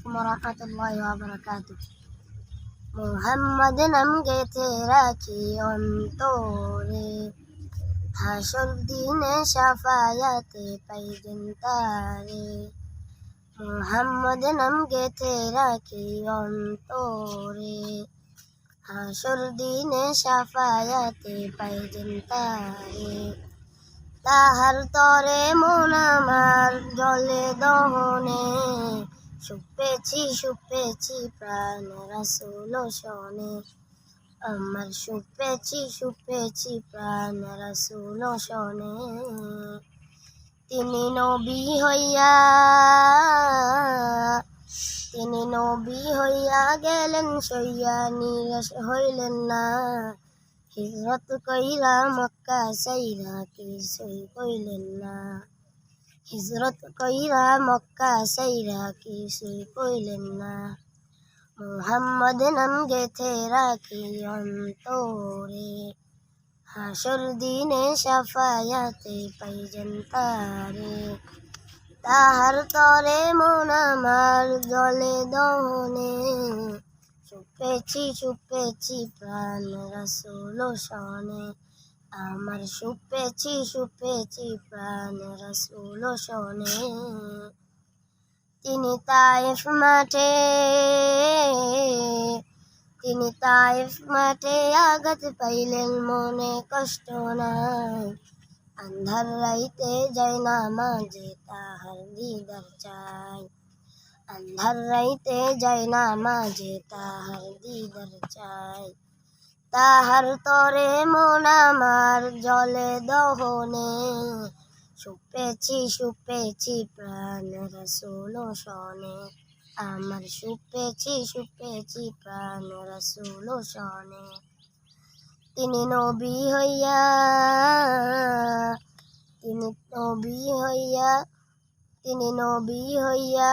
আলাইকুম ওয়া রাহমাতুল্লাহি ওয়া বারাকাতুহু। মুহাম্মদ নাম গেথে রাখি অন্তরে, হাসর দিনে শাফায়াতে পাইবেন তারে। মুহাম্মদ নাম গেথে রাখি অন্তরে, হাসর দিনে শাফায়াতে পাইবেন তারে। তাহার তরে মন আমার জলে দহনে, সুপেছি প্রাণ রাসূল শনে। আমার সুপেছি প্রাণ রাসূল শনে। তিনি নবী হইয়া গেলেন সইয়া, নিরাশ হইলেন না। হিজরত কইরা মক্কা সাইরা কিছুই কইলেন না। হিজরত কইরা মক্কা সাইরা কিছুই কইলেন না। মুহাম্মদ নাম গেথে রাখি অন্তরে, হাসর দিনে শাফায়াতে পাইবেন তারে। তাহার তরে মন আমার জলে দহনে, সুপেছি প্রাণ রাসূল শনে। আমার সুপেছি প্রাণ রাসূল শনে। তিনি তায়েফ মাঠে আঘাত পাইলেন, মনে কষ্ট নাই। আন্ধার রাইতে যায় নামাজে তাহার দিদার চাই। আন্ধার রাইতে যায় নামাজে তাহার দিদার চাই। তাহার তরে মন আমার জলে দহনে, সুপেছি প্রাণ রাসূল শনে। আমার সুপেছি প্রাণ রাসূল শনে। তিনি নবী হইয়া